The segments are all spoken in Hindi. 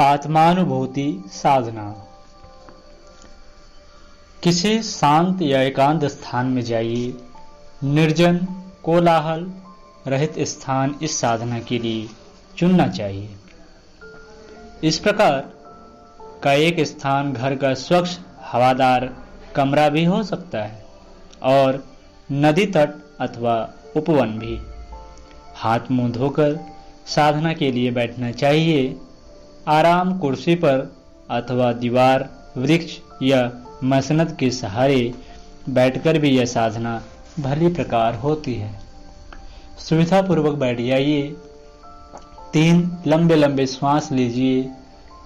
आत्मानुभूति साधना। किसी शांत या एकांत स्थान में जाइए। निर्जन कोलाहल रहित स्थान इस साधना के लिए चुनना चाहिए। इस प्रकार का एक स्थान घर का स्वच्छ हवादार कमरा भी हो सकता है और नदी तट अथवा उपवन भी। हाथ मुंह धोकर साधना के लिए बैठना चाहिए। आराम कुर्सी पर अथवा दीवार, वृक्ष या मसनद के सहारे बैठकर भी यह साधना भली प्रकार होती है। सुविधापूर्वक बैठ जाइए। 3 लंबे लंबे श्वास लीजिए।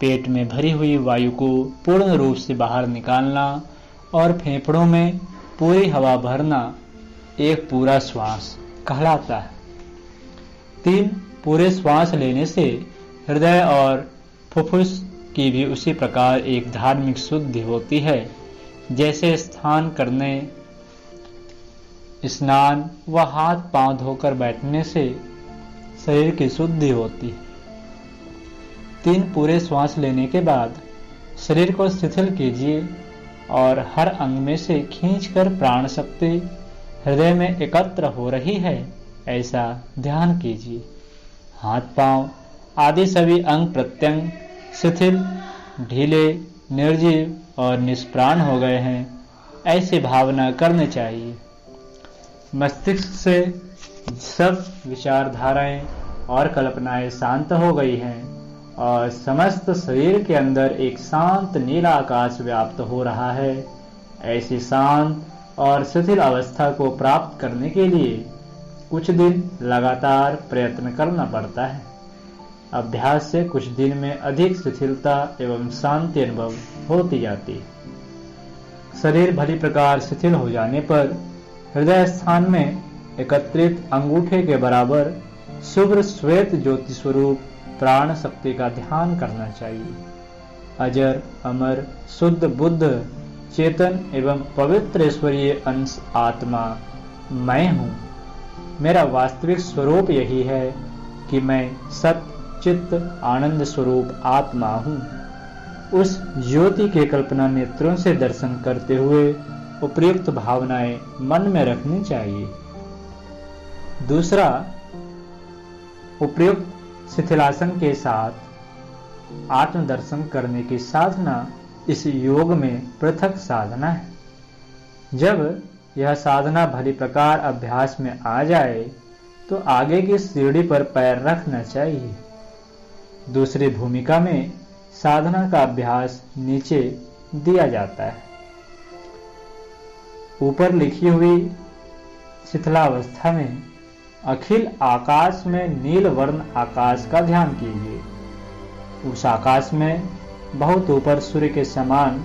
पेट में भरी हुई वायु को पूर्ण रूप से बाहर निकालना और फेफड़ों में पूरी हवा भरना एक पूरा श्वास कहलाता है। 3 पूरे श्वास लेने से हृदय और फुफ्फुस की भी उसी प्रकार एक धार्मिक शुद्धि होती है जैसे स्नान करने, स्नान व हाथ पांव धोकर बैठने से शरीर की शुद्धि होती है। 3 पूरे श्वास लेने के बाद शरीर को शिथिल कीजिए और हर अंग में से खींचकर प्राण शक्ति हृदय में एकत्र हो रही है ऐसा ध्यान कीजिए। हाथ पांव आदि सभी अंग प्रत्यंग शिथिल, ढीले, निर्जीव और निष्प्राण हो गए हैं ऐसी भावना करनी चाहिए। मस्तिष्क से सब विचारधाराएं और कल्पनाएं शांत हो गई हैं और समस्त शरीर के अंदर एक शांत नीला आकाश व्याप्त हो रहा है। ऐसी शांत और शिथिल अवस्था को प्राप्त करने के लिए कुछ दिन लगातार प्रयत्न करना पड़ता है। अभ्यास से कुछ दिन में अधिक शिथिलता एवं शांति अनुभव होती जाती है। शरीर भली प्रकार शिथिल हो जाने पर हृदय स्थान में एकत्रित अंगूठे के बराबर शुभ्र श्वेत ज्योति स्वरूप प्राण शक्ति का ध्यान करना चाहिए। अजर अमर शुद्ध बुद्ध चेतन एवं पवित्र ईश्वरीय अंश आत्मा मैं हूँ। मेरा वास्तविक स्वरूप यही है कि मैं सत्य चित्त आनंद स्वरूप आत्मा हूँ। उस ज्योति के कल्पना नेत्रों से दर्शन करते हुए उपयुक्त भावनाएं मन में रखनी चाहिए। दूसरा, उपयुक्त शिथिलासन के साथ आत्मदर्शन करने की साधना इस योग में पृथक साधना है। जब यह साधना भली प्रकार अभ्यास में आ जाए तो आगे की सीढ़ी पर पैर रखना चाहिए। दूसरी भूमिका में साधना का अभ्यास नीचे दिया जाता है। ऊपर लिखी हुई शिथिलावस्था में अखिल आकाश में नील वर्ण आकाश का ध्यान कीजिए। उस आकाश में बहुत ऊपर सूर्य के समान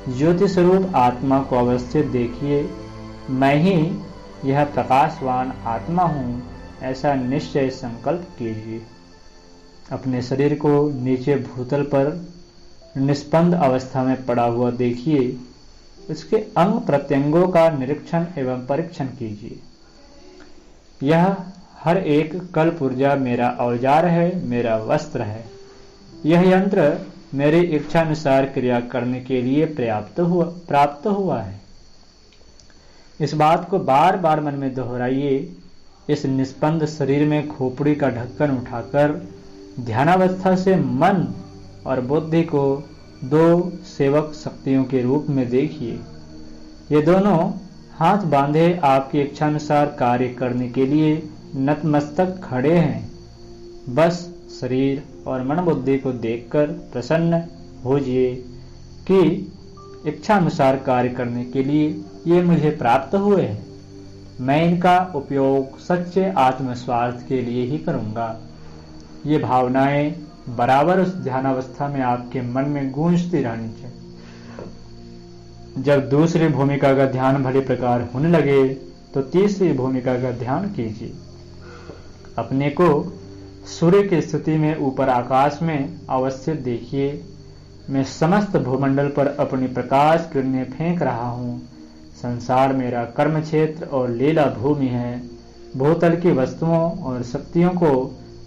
ज्योति स्वरूप आत्मा को अवस्थित देखिए। मैं ही यह प्रकाशवान आत्मा हूँ ऐसा निश्चय संकल्प कीजिए। अपने शरीर को नीचे भूतल पर निष्पन्द अवस्था में पड़ा हुआ देखिए। उसके अंग प्रत्यंगों का निरीक्षण एवं परीक्षण कीजिए। यह हर एक कल्प ऊर्जा मेरा औजार है, मेरा वस्त्र है। यह यंत्र मेरी इच्छानुसार क्रिया करने के लिए प्राप्त हुआ है। इस बात को बार बार मन में दोहराइए। इस निष्पन्द शरीर में खोपड़ी का ढक्कन उठाकर ध्यानावस्था से मन और बुद्धि को 2 सेवक शक्तियों के रूप में देखिए। ये दोनों हाथ बांधे आपकी इच्छानुसार कार्य करने के लिए नतमस्तक खड़े हैं। बस शरीर और मन बुद्धि को देखकर प्रसन्न होइए कि इच्छानुसार कार्य करने के लिए ये मुझे प्राप्त हुए हैं। मैं इनका उपयोग सच्चे आत्मस्वार्थ के लिए ही करूंगा। ये भावनाएं बराबर उस ध्यानावस्था में आपके मन में गूंजती रहनी चाहिए। जब दूसरी भूमिका का ध्यान भली प्रकार होने लगे तो तीसरी भूमिका का ध्यान कीजिए। अपने को सूर्य की स्थिति में ऊपर आकाश में अवस्थित देखिए। मैं समस्त भूमंडल पर अपनी प्रकाश किरणें फेंक रहा हूँ। संसार मेरा कर्म क्षेत्र और लीला भूमि है। भूतल की वस्तुओं और शक्तियों को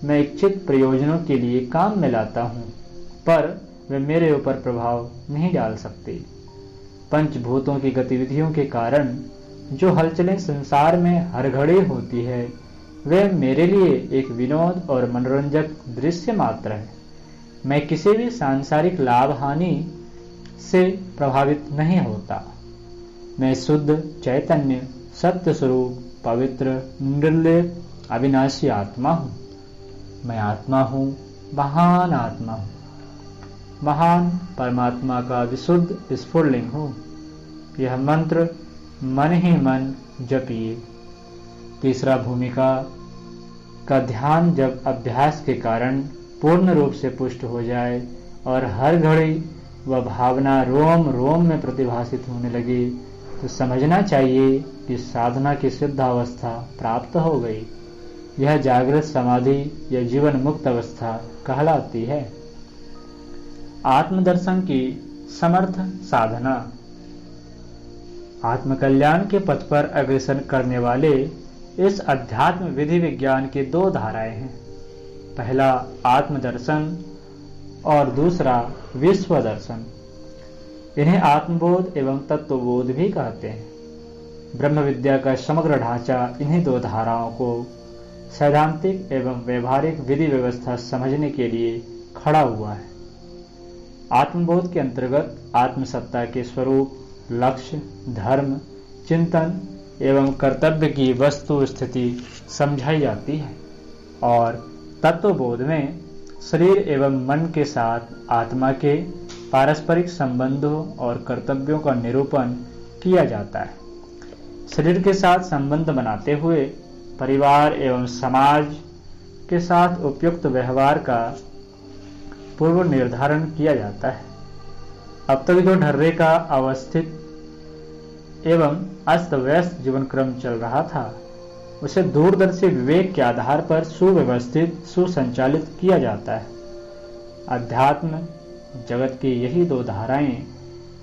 मैं इच्छित प्रयोजनों के लिए काम में लाता हूँ। पर वे मेरे ऊपर प्रभाव नहीं डाल सकते। पंचभूतों की गतिविधियों के कारण जो हलचलें संसार में हर घड़ी होती है, वे मेरे लिए एक विनोद और मनोरंजक दृश्य मात्र है। मैं किसी भी सांसारिक लाभ हानि से प्रभावित नहीं होता। मैं शुद्ध चैतन्य सत्य स्वरूप पवित्र निर्लेप अविनाशी आत्मा हूँ। मैं आत्मा हूँ, महान आत्मा हूँ, महान परमात्मा का विशुद्ध स्फुरलिंग हूँ। यह मंत्र मन ही मन जपिए। तीसरा, भूमिका का ध्यान जब अभ्यास के कारण पूर्ण रूप से पुष्ट हो जाए और हर घड़ी वह भावना रोम रोम में प्रतिभासित होने लगी, तो समझना चाहिए कि साधना की सिद्धावस्था प्राप्त हो गई। यह जागृत समाधि या जीवन मुक्त अवस्था कहलाती है। आत्मदर्शन की समर्थ साधना। आत्मकल्याण के पथ पर अग्रसर करने वाले इस अध्यात्म विधि विज्ञान के दो धाराएं हैं। पहला आत्मदर्शन और दूसरा विश्व दर्शन। इन्हें आत्मबोध एवं तत्वबोध भी कहते हैं। ब्रह्म विद्या का समग्र ढांचा इन्हीं दो धाराओं को सैद्धांतिक एवं व्यवहारिक विधि व्यवस्था समझने के लिए खड़ा हुआ है। आत्मबोध के अंतर्गत आत्मसत्ता के स्वरूप, लक्ष्य, धर्म, चिंतन एवं कर्तव्य की वस्तु स्थिति समझाई जाती है और तत्वबोध में शरीर एवं मन के साथ आत्मा के पारस्परिक संबंधों और कर्तव्यों का निरूपण किया जाता है। शरीर के साथ संबंध बनाते हुए परिवार एवं समाज के साथ उपयुक्त व्यवहार का पूर्व निर्धारण किया जाता है। अब तक जो ढर्रे का अवस्थित एवं अस्त व्यस्त जीवन क्रम चल रहा था, उसे दूरदर्शी विवेक के आधार पर सुव्यवस्थित सुसंचालित किया जाता है। अध्यात्म जगत की यही दो धाराएं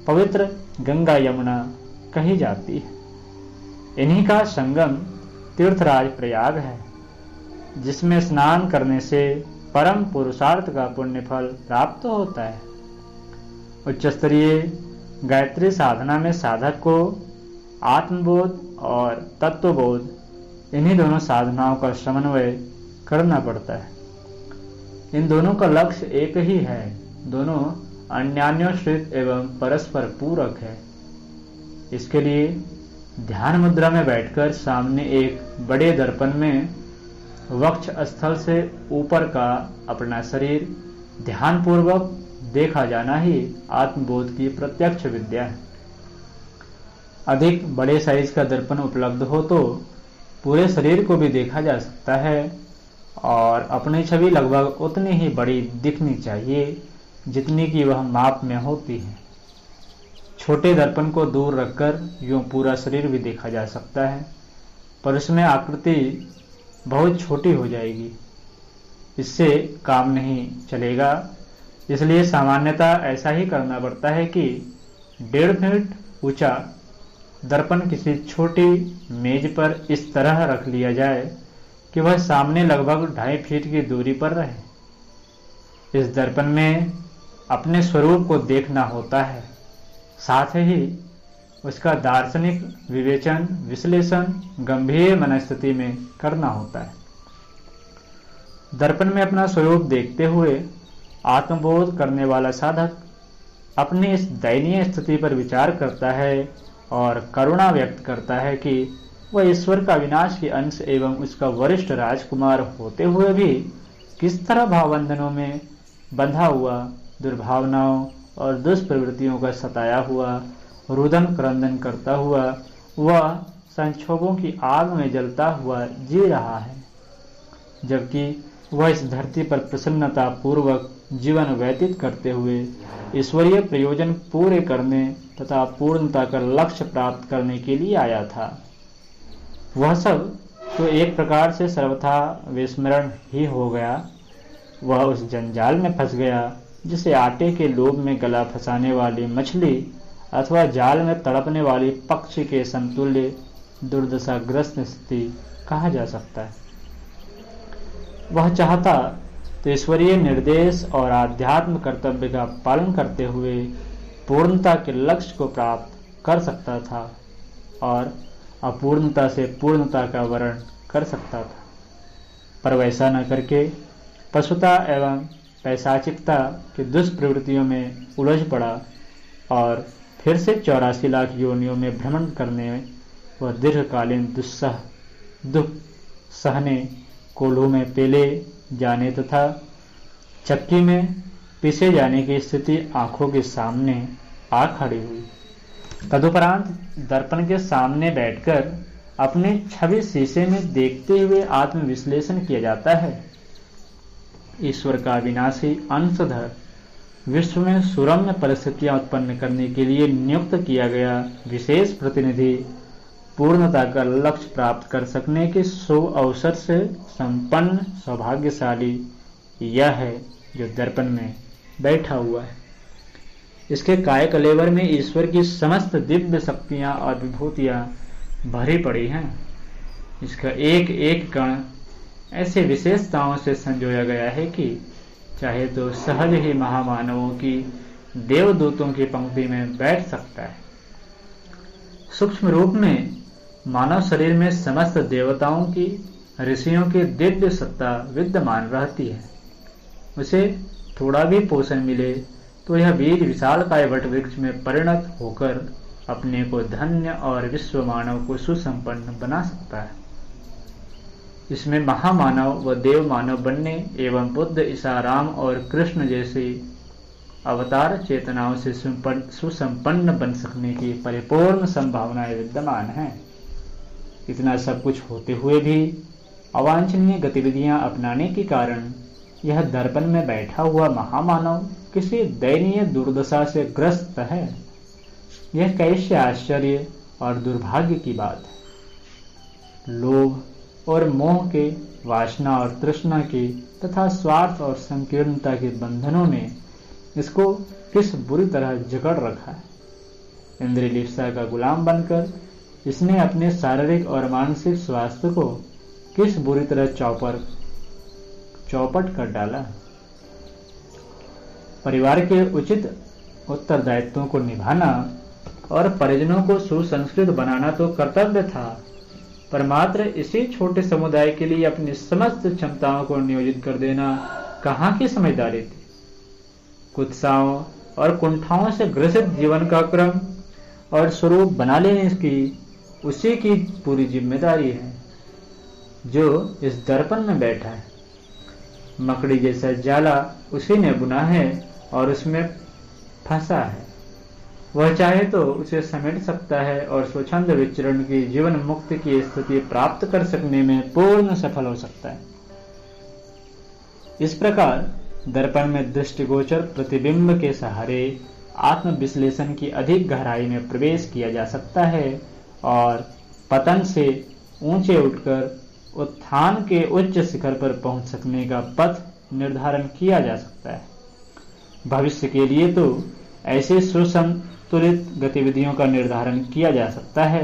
पवित्र गंगा यमुना कही जाती है। इन्हीं का संगम तीर्थराज प्रयाग है, जिसमें स्नान करने से परम पुरुषार्थ का पुण्य फल प्राप्त होता है। उच्च स्तरीय गायत्री साधना में साधक को आत्मबोध और तत्वबोध इन्हीं दोनों साधनाओं का समन्वय करना पड़ता है। इन दोनों का लक्ष्य एक ही है, दोनों अन्योन्याश्रित एवं परस्पर पूरक है। इसके लिए ध्यान मुद्रा में बैठकर सामने एक बड़े दर्पण में वक्ष स्थल से ऊपर का अपना शरीर ध्यानपूर्वक देखा जाना ही आत्मबोध की प्रत्यक्ष विद्या है। अधिक बड़े साइज का दर्पण उपलब्ध हो तो पूरे शरीर को भी देखा जा सकता है और अपनी छवि लगभग उतनी ही बड़ी दिखनी चाहिए जितनी कि वह माप में होती है। छोटे दर्पण को दूर रखकर यूं पूरा शरीर भी देखा जा सकता है, पर उसमें आकृति बहुत छोटी हो जाएगी। इससे काम नहीं चलेगा, इसलिए सामान्यतः ऐसा ही करना पड़ता है कि 1.5 फीट ऊंचा दर्पण किसी छोटी मेज पर इस तरह रख लिया जाए कि वह सामने लगभग 2.5 फीट की दूरी पर रहे। इस दर्पण में अपने स्वरूप को देखना होता है, साथ ही उसका दार्शनिक विवेचन विश्लेषण गंभीर मनस्थिति में करना होता है। दर्पण में अपना स्वरूप देखते हुए आत्मबोध करने वाला साधक अपनी इस दयनीय स्थिति पर विचार करता है और करुणा व्यक्त करता है कि वह ईश्वर का विनाश के अंश एवं उसका वरिष्ठ राजकुमार होते हुए भी किस तरह भावबंधनों में बंधा हुआ, दुर्भावनाओं और दुष्प्रवृत्तियों का सताया हुआ, रुदन क्रंदन करता हुआ वह संक्षोभों की आग में जलता हुआ जी रहा है, जबकि वह इस धरती पर प्रसन्नता पूर्वक जीवन व्यतीत करते हुए ईश्वरीय प्रयोजन पूरे करने तथा पूर्णता का लक्ष्य प्राप्त करने के लिए आया था। वह सब तो एक प्रकार से सर्वथा विस्मरण ही हो गया। वह उस जंजाल में फंस गया जिसे आटे के लोभ में गला फंसाने वाली मछली अथवा जाल में तड़पने वाली पक्षी के समतुल्य दुर्दशाग्रस्त स्थिति कहा जा सकता है। वह चाहता तो ईश्वरीय निर्देश और आध्यात्म कर्तव्य का पालन करते हुए पूर्णता के लक्ष्य को प्राप्त कर सकता था और अपूर्णता से पूर्णता का वर्ण कर सकता था, पर वैसा न करके पशुता एवं पैशाचिकता की दुष्प्रवृत्तियों में उलझ पड़ा और फिर से 84 लाख योनियों में भ्रमण करने व दीर्घकालीन दुख सहने, कोल्हू में पेले जाने तथा चक्की में पीसे जाने की स्थिति आंखों के सामने आ खड़ी हुई। तदुपरांत दर्पण के सामने बैठकर अपनी छवि शीशे में देखते हुए आत्मविश्लेषण किया जाता है। ईश्वर का विनाशी अंशधर विश्व में सुरम्य परिस्थितियां उत्पन्न करने के लिए नियुक्त किया गया विशेष प्रतिनिधि पूर्णता का लक्ष्य प्राप्त कर सकने के शुभ अवसर से संपन्न सौभाग्यशाली यह है जो दर्पण में बैठा हुआ है। इसके कायकलेवर में ईश्वर की समस्त दिव्य शक्तियां और विभूतियां भरी पड़ी हैं। इसका एक एक कण ऐसे विशेषताओं से संजोया गया है कि चाहे तो सहज ही महामानवों की देवदूतों की पंक्ति में बैठ सकता है। सूक्ष्म रूप में मानव शरीर में समस्त देवताओं की, ऋषियों की दिव्य सत्ता विद्यमान रहती है। उसे थोड़ा भी पोषण मिले तो यह बीज विशालकाय वट वृक्ष में परिणत होकर अपने को धन्य और विश्व मानव को सुसंपन्न बना सकता है। इसमें महामानव व देव मानव बनने एवं बुद्ध, ईसा, राम और कृष्ण जैसे अवतार चेतनाओं से सुसंपन्न बन सकने की परिपूर्ण संभावनाएं विद्यमान हैं। इतना सब कुछ होते हुए भी अवांछनीय गतिविधियां अपनाने के कारण यह दर्पण में बैठा हुआ महामानव किसी दयनीय दुर्दशा से ग्रस्त है। यह कैसे आश्चर्य और दुर्भाग्य की बात है। लोभ और मोह के, वासना और तृष्णा के तथा स्वार्थ और संकीर्णता के बंधनों ने इसको किस बुरी तरह जकड़ रखा है। इंद्रिय लिप्सा का गुलाम बनकर इसने अपने शारीरिक और मानसिक स्वास्थ्य को किस बुरी तरह चौपट कर डाला। परिवार के उचित उत्तरदायित्वों को निभाना और परिजनों को सुसंस्कृत बनाना तो कर्तव्य था, पर मात्र इसी छोटे समुदाय के लिए अपनी समस्त क्षमताओं को नियोजित कर देना कहाँ की समझदारी थी। कुत्साओं और कुंठाओं से ग्रसित जीवन का क्रम और स्वरूप बना लेने की उसी की पूरी जिम्मेदारी है जो इस दर्पण में बैठा है। मकड़ी जैसा जाला उसी ने बुना है और उसमें फंसा है। वह चाहे तो उसे समेट सकता है और स्वच्छंद विचरण की जीवन मुक्ति की स्थिति प्राप्त कर सकने में पूर्ण सफल हो सकता है। इस प्रकार दर्पण में दृष्टिगोचर प्रतिबिंब के सहारे आत्मविश्लेषण की अधिक गहराई में प्रवेश किया जा सकता है और पतन से ऊंचे उठकर उत्थान के उच्च शिखर पर पहुंच सकने का पथ निर्धारण किया जा सकता है। भविष्य के लिए तो ऐसे सुसंतुलित गतिविधियों का निर्धारण किया जा सकता है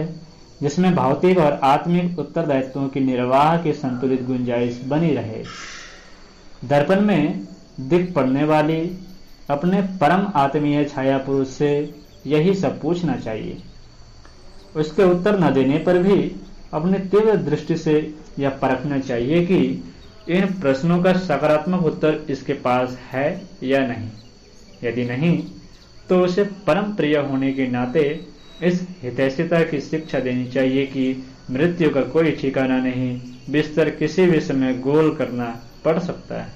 जिसमें भौतिक और आत्मिक उत्तरदायित्वों की निर्वाह की संतुलित गुंजाइश बनी रहे। दर्पण में दिख पड़ने वाली अपने परम आत्मीय छाया पुरुष से यही सब पूछना चाहिए। उसके उत्तर न देने पर भी अपनी तीव्र दृष्टि से यह परखना चाहिए कि इन प्रश्नों का सकारात्मक उत्तर इसके पास है या नहीं। यदि नहीं तो उसे परम प्रिय होने के नाते इस हितैषिता की शिक्षा देनी चाहिए कि मृत्यु का कोई ठिकाना नहीं, बिस्तर किसी भी समय गोल करना पड़ सकता है।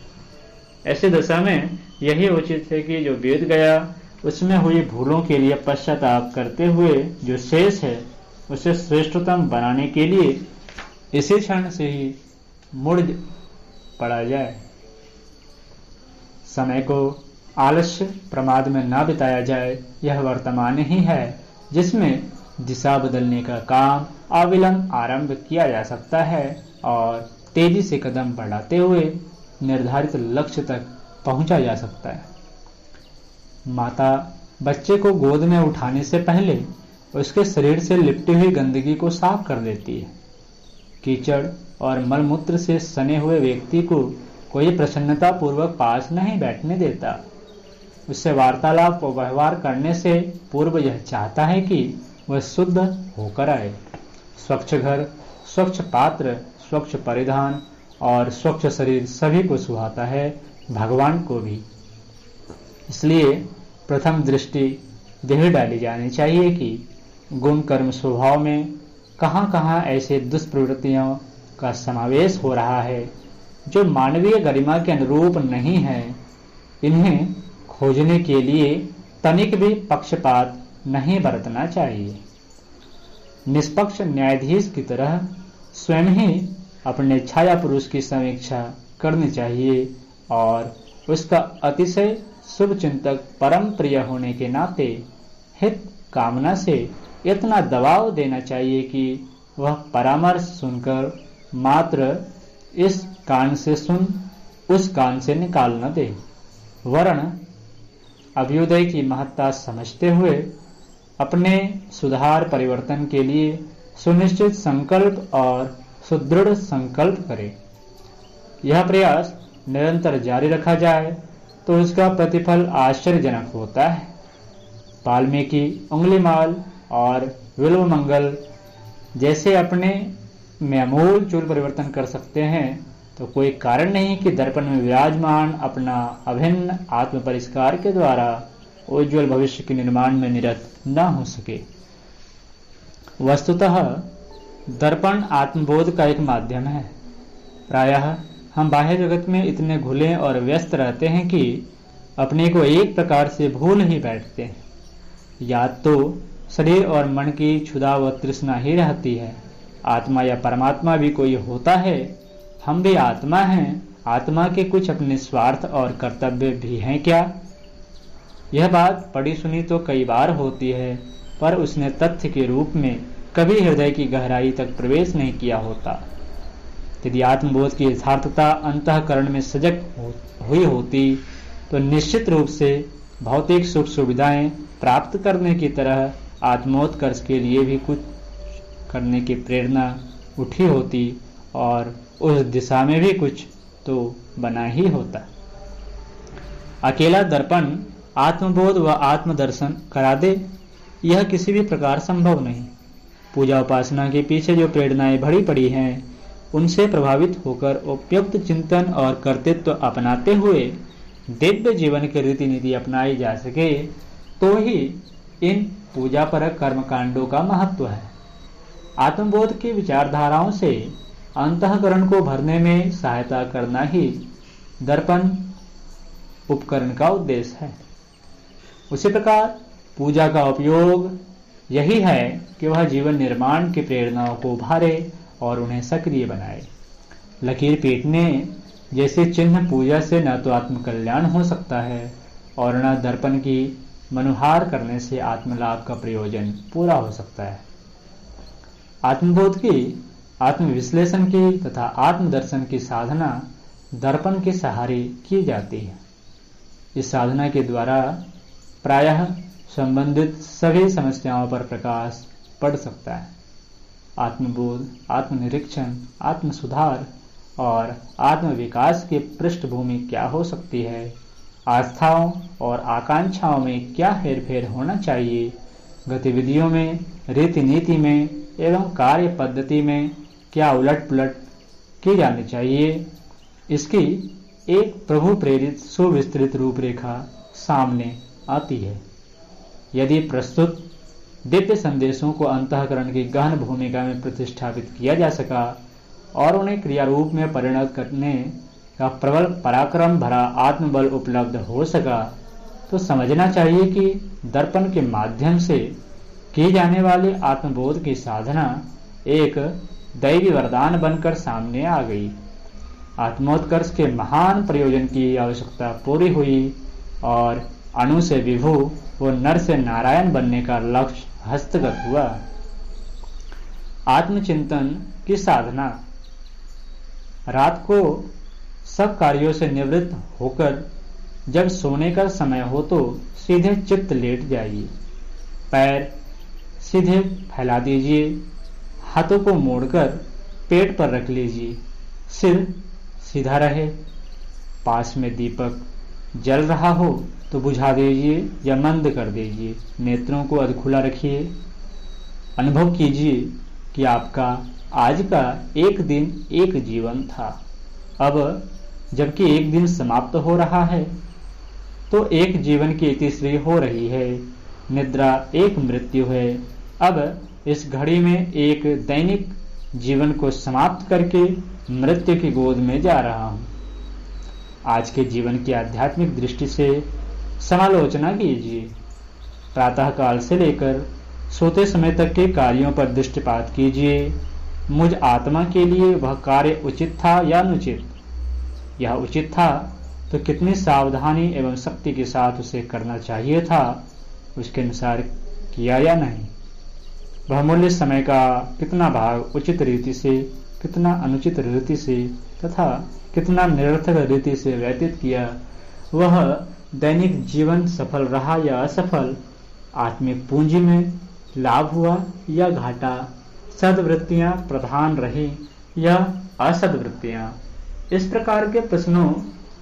ऐसी दशा में यही उचित है कि जो बीत गया उसमें हुई भूलों के लिए पश्चाताप करते हुए जो शेष है उसे श्रेष्ठतम बनाने के लिए इसी क्षण से ही मुड़ पड़ा जाए। समय को आलस्य प्रमाद में न बिताया जाए। यह वर्तमान ही है जिसमें दिशा बदलने का काम अविलंब आरंभ किया जा सकता है और तेजी से कदम बढ़ाते हुए निर्धारित लक्ष्य तक पहुंचा जा सकता है। माता बच्चे को गोद में उठाने से पहले उसके शरीर से लिपटी हुई गंदगी को साफ कर देती है। कीचड़ और मलमूत्र से सने हुए व्यक्ति को कोई प्रसन्नता पूर्वक पास नहीं बैठने देता। उससे वार्तालाप व व्यवहार करने से पूर्व यह चाहता है कि वह शुद्ध होकर आए। स्वच्छ घर, स्वच्छ पात्र, स्वच्छ परिधान और स्वच्छ शरीर सभी को सुहाता है, भगवान को भी। इसलिए प्रथम दृष्टि देह डाली जानी चाहिए कि गुण कर्म स्वभाव में कहाँ कहाँ ऐसे दुष्प्रवृत्तियों का समावेश हो रहा है जो मानवीय गरिमा के अनुरूप नहीं है। इन्हें खोजने के लिए तनिक भी पक्षपात नहीं बरतना चाहिए। निष्पक्ष न्यायाधीश की तरह स्वयं ही अपने छाया पुरुष की समीक्षा करनी चाहिए और उसका अतिशय शुभ चिंतक परम प्रिय होने के नाते हित कामना से इतना दबाव देना चाहिए कि वह परामर्श सुनकर मात्र इस कान से सुन उस कान से निकाल न दे, वरन अभ्युदय की महत्ता समझते हुए अपने सुधार परिवर्तन के लिए सुनिश्चित संकल्प और सुदृढ़ संकल्प करे। यह प्रयास निरंतर जारी रखा जाए तो उसका प्रतिफल आश्चर्यजनक होता है। वाल्मीकि, उंगलीमाल और विल्वमंगल जैसे अपने में अमूल चूल परिवर्तन कर सकते हैं तो कोई कारण नहीं कि दर्पण में विराजमान अपना अभिन्न आत्म परिष्कार के द्वारा उज्ज्वल भविष्य के निर्माण में निरत न हो सके। वस्तुतः दर्पण आत्मबोध का एक माध्यम है। प्रायः हम बाह्य जगत में इतने घुले और व्यस्त रहते हैं कि अपने को एक प्रकार से भूल ही बैठते हैं। या तो शरीर और मन की क्षुधा व तृष्णा ही रहती है। आत्मा या परमात्मा भी कोई होता है। हम भी आत्मा हैं। आत्मा के कुछ अपने स्वार्थ और कर्तव्य भी हैं क्या? यह बात पढ़ी सुनी तो कई बार होती है, पर उसने तथ्य के रूप में कभी हृदय की गहराई तक प्रवेश नहीं किया होता। यदि आत्मबोध की यथार्थता अंतःकरण में सजग हुई होती तो निश्चित रूप से भौतिक सुख सुविधाएं प्राप्त करने की तरह आत्मोत्कर्ष के लिए भी कुछ करने की प्रेरणा उठी होती और उस दिशा में भी कुछ तो बना ही होता। अकेला दर्पण आत्मबोध व आत्मदर्शन करा दे, यह किसी भी प्रकार संभव नहीं। पूजा उपासना के पीछे जो प्रेरणाएं भरी पड़ी हैं, उनसे प्रभावित होकर उपयुक्त चिंतन और कर्तृत्व अपनाते हुए दिव्य जीवन के रीति नीति अपनाई जा सके तो ही इन पूजा परक कर्मकांडों का महत्व है। आत्मबोध की विचारधाराओं से अंतःकरण को भरने में सहायता करना ही दर्पण उपकरण का उद्देश्य है। उसी प्रकार पूजा का उपयोग यही है कि वह जीवन निर्माण की प्रेरणाओं को उभारे और उन्हें सक्रिय बनाए। लकीर पीटने जैसे चिन्ह पूजा से न तो आत्मकल्याण हो सकता है और न दर्पण की मनुहार करने से आत्मलाभ का प्रयोजन पूरा हो सकता है। आत्मबोध की, आत्मविश्लेषण की तथा आत्मदर्शन की साधना दर्पण के सहारे की जाती है। इस साधना के द्वारा प्रायः संबंधित सभी समस्याओं पर प्रकाश पड़ सकता है। आत्मबोध, आत्मनिरीक्षण, आत्मसुधार और आत्मविकास की पृष्ठभूमि क्या हो सकती है, आस्थाओं और आकांक्षाओं में क्या हेरफेर होना चाहिए, गतिविधियों में, रीति नीति में एवं कार्य पद्धति में क्या उलट पुलट की जानी चाहिए, इसकी एक प्रभु प्रेरित सुविस्तृत रूपरेखा सामने आती है। यदि प्रस्तुत दिव्य संदेशों को अंतःकरण की गहन भूमिका में प्रतिष्ठापित किया जा सका और उन्हें क्रिया रूप में परिणत करने का प्रबल पराक्रम भरा आत्मबल उपलब्ध हो सका तो समझना चाहिए कि दर्पण के माध्यम से की जाने वाली आत्मबोध की साधना एक दैवी वरदान बनकर सामने आ गई। आत्मोत्कर्ष के महान प्रयोजन की आवश्यकता पूरी हुई और अणु से विभु व नर से नारायण बनने का लक्ष्य हस्तगत हुआ। आत्मचिंतन की साधना। रात को सब कार्यों से निवृत्त होकर जब सोने का समय हो तो सीधे चित्त लेट जाइए। पैर सीधे फैला दीजिए, हाथों को मोड़कर पेट पर रख लीजिए, सिर सीधा रहे, पास में दीपक जल रहा हो तो बुझा दीजिए या मंद कर दीजिए। नेत्रों को अधखुला रखिए। अनुभव कीजिए कि आपका आज का एक दिन एक जीवन था। अब जबकि एक दिन समाप्त हो रहा है तो एक जीवन की तीसरी हो रही है। निद्रा एक मृत्यु है। अब इस घड़ी में एक दैनिक जीवन को समाप्त करके मृत्यु की गोद में जा रहा हूं। आज के जीवन की आध्यात्मिक दृष्टि से समालोचना कीजिए। प्रातः काल से लेकर सोते समय तक के कार्यों पर दृष्टिपात कीजिए। मुझ आत्मा के लिए वह कार्य उचित था या अनुचित? यह उचित था तो कितनी सावधानी एवं शक्ति के साथ उसे करना चाहिए था, उसके अनुसार किया या नहीं? वह मूल्य समय का कितना भाग उचित रीति से, कितना अनुचित रीति से तथा कितना निरर्थक रीति से व्यतीत किया? वह दैनिक जीवन सफल रहा या असफल? आत्मिक पूंजी में लाभ हुआ या घाटा? सद्वृत्तियां प्रधान रही या असद्वृत्तियां? इस प्रकार के प्रश्नों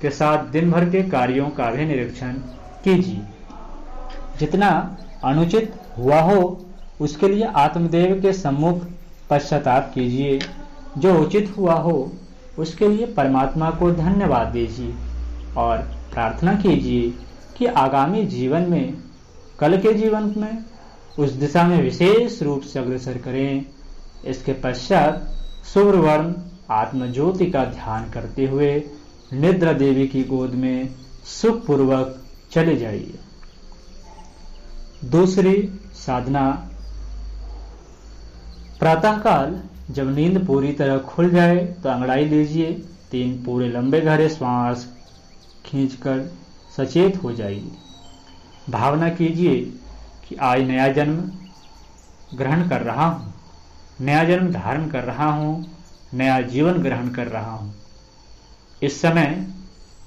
के साथ दिन भर के कार्यों का भी निरीक्षण कीजिए। जितना अनुचित हुआ हो उसके लिए आत्मदेव के सम्मुख पश्चाताप कीजिए। जो उचित हुआ हो उसके लिए परमात्मा को धन्यवाद दीजिए और प्रार्थना कीजिए कि आगामी जीवन में, कल के जीवन में उस दिशा में विशेष रूप से अग्रसर करें। इसके पश्चात सुवर्णवर्ण आत्मज्योति का ध्यान करते हुए निद्रा देवी की गोद में सुखपूर्वक चले जाइए। दूसरी साधना, प्रातःकाल जब नींद पूरी तरह खुल जाए तो अंगड़ाई लीजिए। 3 पूरे लंबे गहरे श्वास खींचकर सचेत हो जाइए। भावना कीजिए कि आज नया जन्म ग्रहण कर रहा हूं, नया जन्म धारण कर रहा हूं, नया जीवन ग्रहण कर रहा हूं। इस समय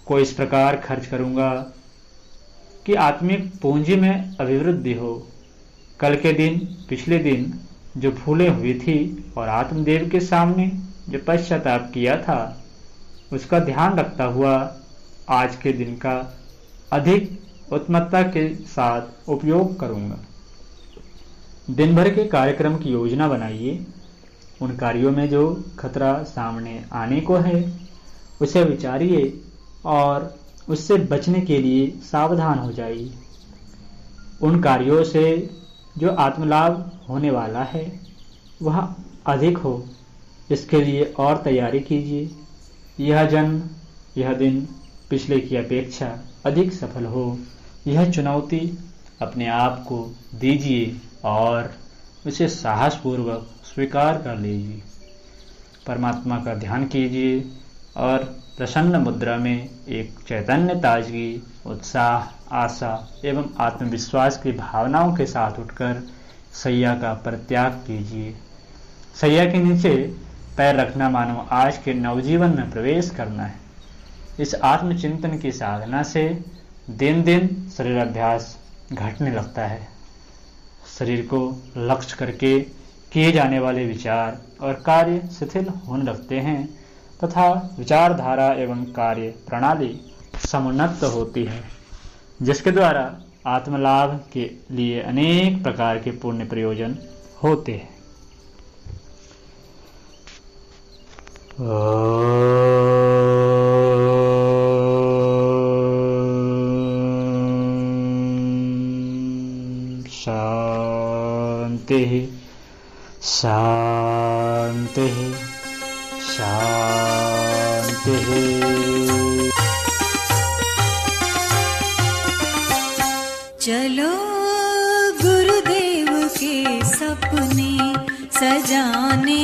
को इस प्रकार खर्च करूंगा कि आत्मिक पूंजी में अभिवृद्धि हो। कल के दिन, पिछले दिन जो भूले हुई थी और आत्मदेव के सामने जो पश्चाताप किया था उसका ध्यान रखता हुआ आज के दिन का अधिक उत्तमता के साथ उपयोग करूंगा। दिन भर के कार्यक्रम की योजना बनाइए। उन कार्यों में जो खतरा सामने आने को है उसे विचारिए और उससे बचने के लिए सावधान हो जाइए। उन कार्यों से जो आत्मलाभ होने वाला है वह अधिक हो, इसके लिए और तैयारी कीजिए। यह जन्म, यह दिन पिछले की अपेक्षा अधिक सफल हो, यह चुनौती अपने आप को दीजिए और उसे साहसपूर्वक स्वीकार कर लीजिए। परमात्मा का ध्यान कीजिए और प्रसन्न मुद्रा में एक चैतन्य, ताजगी, उत्साह, आशा एवं आत्मविश्वास की भावनाओं के साथ उठकर सैया का परित्याग कीजिए। सैया के नीचे पैर रखना मानो आज के नवजीवन में प्रवेश करना है। इस आत्मचिंतन की साधना से दिन दिन शरीर अभ्यास घटने लगता है। शरीर को लक्ष्य करके किए जाने वाले विचार और कार्य शिथिल होने लगते हैं तथा विचारधारा एवं कार्य प्रणाली समुन्नत होती है, जिसके द्वारा आत्मलाभ के लिए अनेक प्रकार के पुण्य प्रयोजन होते हैं। शांति शांति शांति। चलो गुरुदेव के सपने सजाने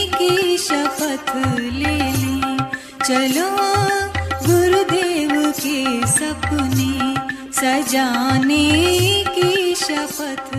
की शपथ ले ली। चलो गुरुदेव के सपने सजाने की शपथ